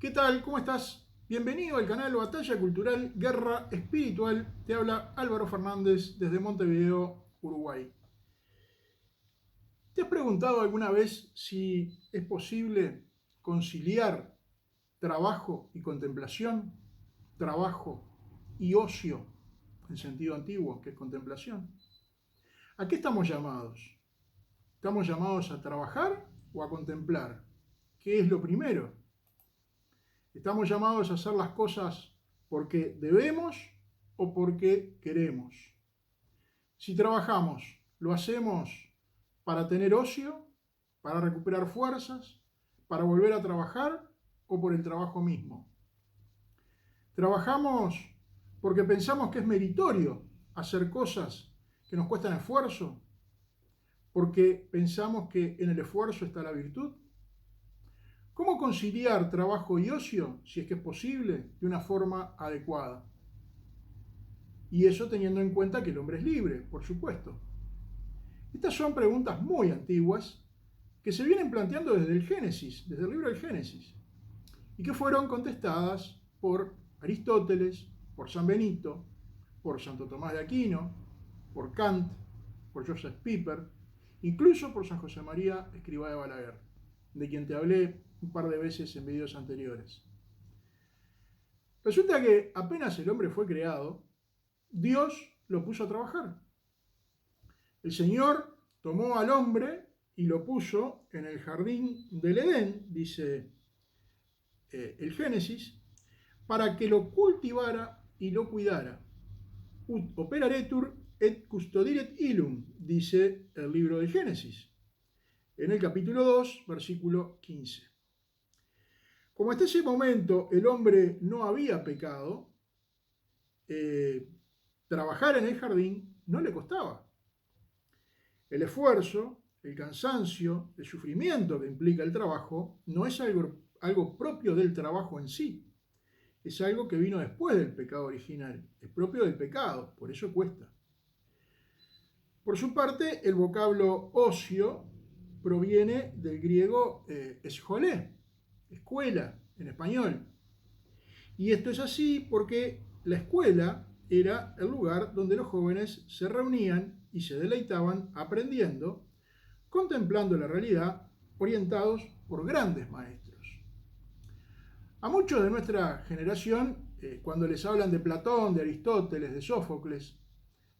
¿Qué tal? ¿Cómo estás? Bienvenido al canal Batalla Cultural Guerra Espiritual. Te habla Álvaro Fernández desde Montevideo, Uruguay. ¿Te has preguntado alguna vez si es posible conciliar trabajo y contemplación? Trabajo y ocio, en sentido antiguo, que es contemplación. ¿A qué estamos llamados? ¿Estamos llamados a trabajar o a contemplar? ¿Qué es lo primero? ¿Estamos llamados a hacer las cosas porque debemos o porque queremos? Si trabajamos, ¿lo hacemos para tener ocio, para recuperar fuerzas, para volver a trabajar o por el trabajo mismo? ¿Trabajamos porque pensamos que es meritorio hacer cosas que nos cuestan esfuerzo? ¿Porque pensamos que en el esfuerzo está la virtud? ¿Cómo conciliar trabajo y ocio, si es que es posible, de una forma adecuada? Y eso teniendo en cuenta que el hombre es libre, por supuesto. Estas son preguntas muy antiguas que se vienen planteando desde el Génesis, desde el libro del Génesis, y que fueron contestadas por Aristóteles, por San Benito, por Santo Tomás de Aquino, por Kant, por Joseph Pieper, incluso por San José María Escrivá de Balaguer, de quien te hablé un par de veces en videos anteriores. Resulta que apenas el hombre fue creado, Dios lo puso a trabajar. El Señor tomó al hombre y lo puso en el jardín del Edén, dice el Génesis, para que lo cultivara y lo cuidara. Ut operaretur et custodiret illum, dice el libro del Génesis, en el capítulo 2, versículo 15. Como hasta ese momento el hombre no había pecado, trabajar en el jardín no le costaba. El esfuerzo, el cansancio, el sufrimiento que implica el trabajo no es algo propio del trabajo en sí, es algo que vino después del pecado original, es propio del pecado, por eso cuesta. Por su parte, el vocablo ocio proviene del griego escolé, escuela en español. Y esto es así porque la escuela era el lugar donde los jóvenes se reunían y se deleitaban aprendiendo, contemplando la realidad, orientados por grandes maestros. A muchos de nuestra generación, cuando les hablan de Platón, de Aristóteles, de Sófocles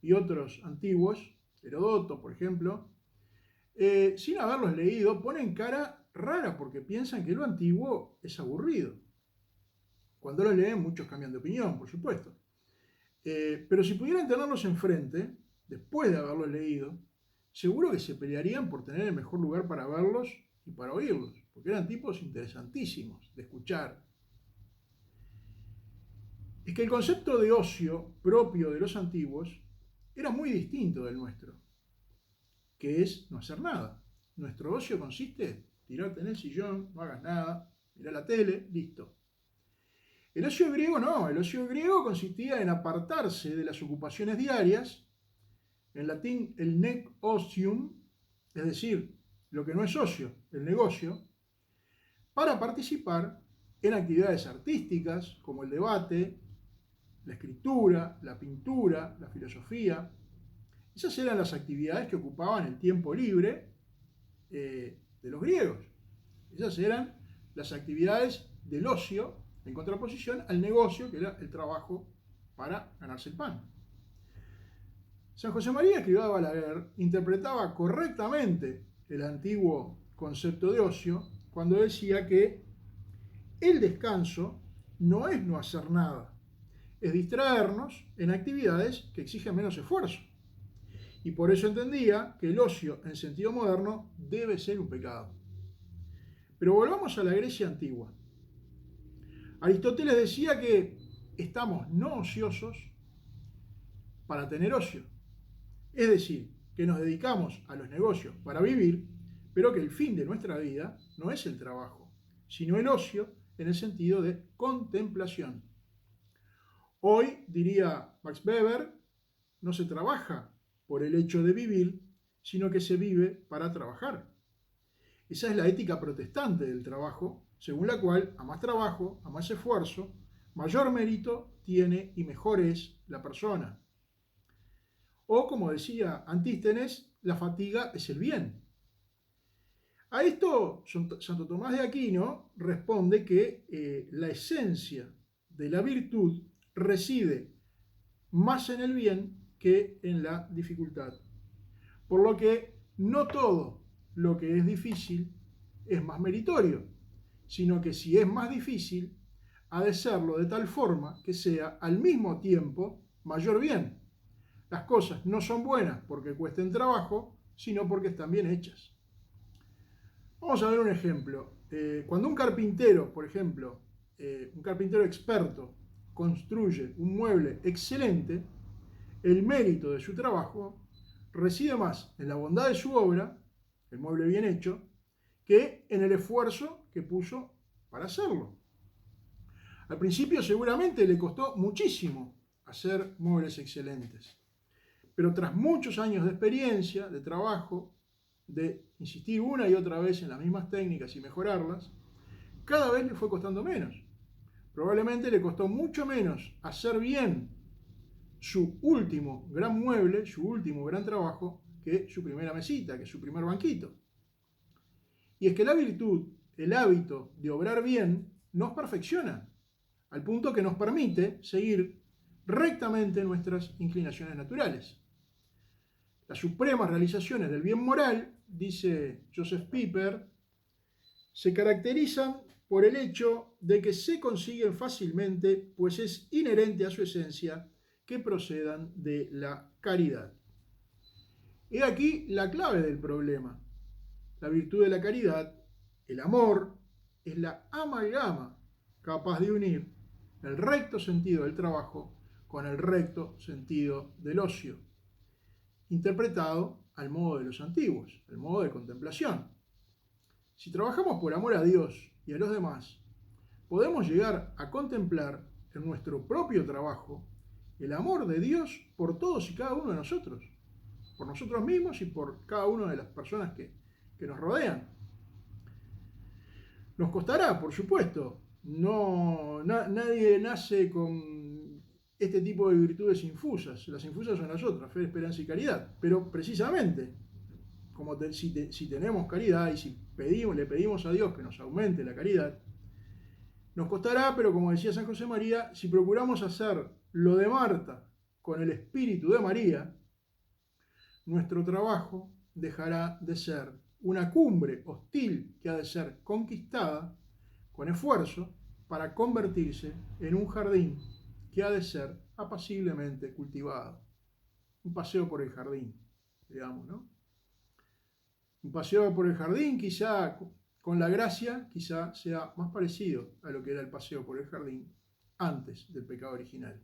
y otros antiguos, Herodoto, por ejemplo, sin haberlos leído, ponen cara rara porque piensan que lo antiguo es aburrido. Cuando lo leen, muchos cambian de opinión, por supuesto. Pero si pudieran tenerlos enfrente, después de haberlos leído, seguro que se pelearían por tener el mejor lugar para verlos y para oírlos, porque eran tipos interesantísimos de escuchar. Es que el concepto de ocio propio de los antiguos era muy distinto del nuestro, que es no hacer nada. Nuestro ocio consiste en tirarte en el sillón, no hagas nada, mirar la tele, listo. El ocio griego no, el ocio griego consistía en apartarse de las ocupaciones diarias, en latín el nec ocium, es decir, lo que no es ocio, el negocio, para participar en actividades artísticas como el debate, la escritura, la pintura, la filosofía. Esas eran las actividades que ocupaban el tiempo libre de los griegos. Esas eran las actividades del ocio en contraposición al negocio, que era el trabajo para ganarse el pan. San José María Escrivá de Balaguer interpretaba correctamente el antiguo concepto de ocio cuando decía que el descanso no es no hacer nada, es distraernos en actividades que exigen menos esfuerzo. Y por eso entendía que el ocio en sentido moderno debe ser un pecado. Pero volvamos a la Grecia antigua. Aristóteles decía que estamos no ociosos para tener ocio. Es decir, que nos dedicamos a los negocios para vivir, pero que el fin de nuestra vida no es el trabajo, sino el ocio en el sentido de contemplación. Hoy, diría Max Weber, no se trabaja por el hecho de vivir, sino que se vive para trabajar. Esa es la ética protestante del trabajo según la cual a más trabajo, a más esfuerzo, mayor mérito tiene y mejor es la persona. O, como decía Antístenes, la fatiga es el bien. A esto Santo Tomás de Aquino responde que la esencia de la virtud reside más en el bien que en la dificultad. Por lo que no todo lo que es difícil es más meritorio, sino que si es más difícil, ha de serlo de tal forma que sea al mismo tiempo mayor bien. Las cosas no son buenas porque cuesten trabajo, sino porque están bien hechas. Vamos a ver un ejemplo. Cuando un carpintero, por ejemplo, un carpintero experto, construye un mueble excelente, el mérito de su trabajo reside más en la bondad de su obra, el mueble bien hecho, que en el esfuerzo que puso para hacerlo. Al principio seguramente le costó muchísimo hacer muebles excelentes, pero tras muchos años de experiencia, de trabajo, de insistir una y otra vez en las mismas técnicas y mejorarlas, cada vez le fue costando menos. Probablemente le costó mucho menos hacer bien su último gran mueble, su último gran trabajo, que su primera mesita, que su primer banquito. Y es que la virtud, el hábito de obrar bien, nos perfecciona, al punto que nos permite seguir rectamente nuestras inclinaciones naturales. Las supremas realizaciones del bien moral, dice Joseph Pieper, se caracterizan por el hecho de que se consiguen fácilmente, pues es inherente a su esencia, que procedan de la caridad. He aquí la clave del problema. La virtud de la caridad, el amor, es la amalgama capaz de unir el recto sentido del trabajo con el recto sentido del ocio, interpretado al modo de los antiguos, al modo de contemplación. Si trabajamos por amor a Dios y a los demás, podemos llegar a contemplar en nuestro propio trabajo el amor de Dios por todos y cada uno de nosotros, por nosotros mismos y por cada una de las personas que nos rodean. Nos costará, por supuesto. Nadie nace con este tipo de virtudes infusas. Las infusas son las otras, fe, esperanza y caridad. Pero precisamente, como si tenemos caridad y si le pedimos a Dios que nos aumente la caridad, nos costará, pero como decía San José María, si procuramos hacer lo de Marta con el espíritu de María, nuestro trabajo dejará de ser una cumbre hostil que ha de ser conquistada con esfuerzo para convertirse en un jardín que ha de ser apaciblemente cultivado. Un paseo por el jardín, digamos, ¿no? Un paseo por el jardín, quizá con la gracia, quizá sea más parecido a lo que era el paseo por el jardín antes del pecado original.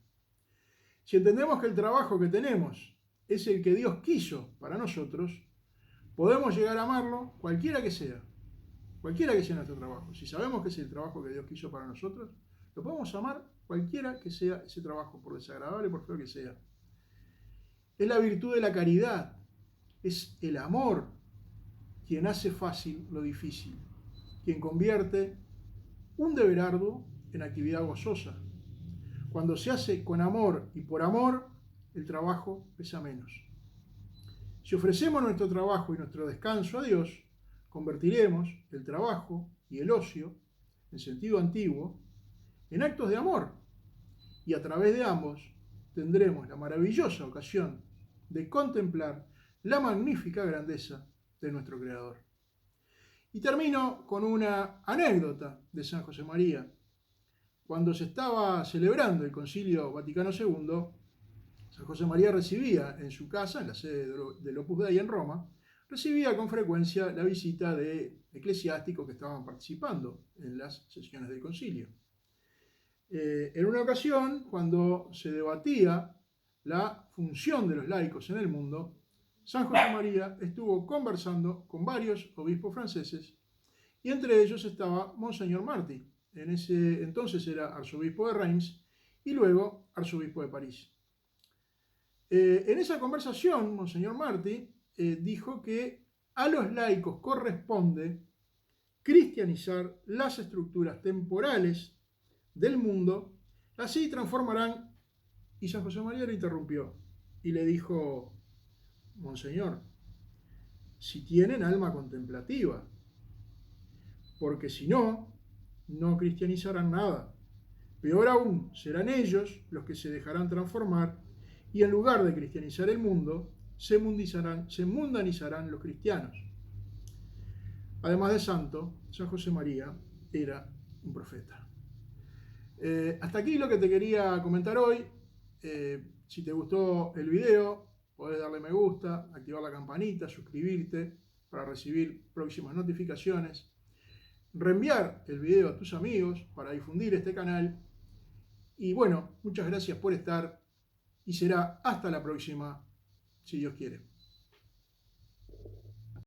Si entendemos que el trabajo que tenemos es el que Dios quiso para nosotros, podemos llegar a amarlo cualquiera que sea nuestro trabajo. Si sabemos que es el trabajo que Dios quiso para nosotros, lo podemos amar cualquiera que sea ese trabajo, por desagradable, por feo que sea. Es la virtud de la caridad, es el amor quien hace fácil lo difícil, quien convierte un deber arduo en actividad gozosa. Cuando se hace con amor y por amor, el trabajo pesa menos. Si ofrecemos nuestro trabajo y nuestro descanso a Dios, convertiremos el trabajo y el ocio, en sentido antiguo, en actos de amor, y a través de ambos tendremos la maravillosa ocasión de contemplar la magnífica grandeza de nuestro Creador. Y termino con una anécdota de San José María. Cuando se estaba celebrando el Concilio Vaticano II, San José María recibía en su casa, en la sede del Opus Dei en Roma, recibía con frecuencia la visita de eclesiásticos que estaban participando en las sesiones del concilio. En una ocasión, cuando se debatía la función de los laicos en el mundo, San José María estuvo conversando con varios obispos franceses y entre ellos estaba Monseñor Marty. En ese entonces era arzobispo de Reims y luego arzobispo de París. En esa conversación, Monseñor Marty dijo que a los laicos corresponde cristianizar las estructuras temporales del mundo, así transformarán. Y San José María le interrumpió y le dijo: Monseñor, si tienen alma contemplativa, porque si no, no cristianizarán nada. Peor aún, serán ellos los que se dejarán transformar y en lugar de cristianizar el mundo, se mundanizarán los cristianos. Además de santo, San José María era un profeta. Hasta aquí lo que te quería comentar hoy. Si te gustó el video, podés darle me gusta, activar la campanita, suscribirte para recibir próximas notificaciones, reenviar el video a tus amigos para difundir este canal. Y bueno, muchas gracias por estar y será hasta la próxima, si Dios quiere.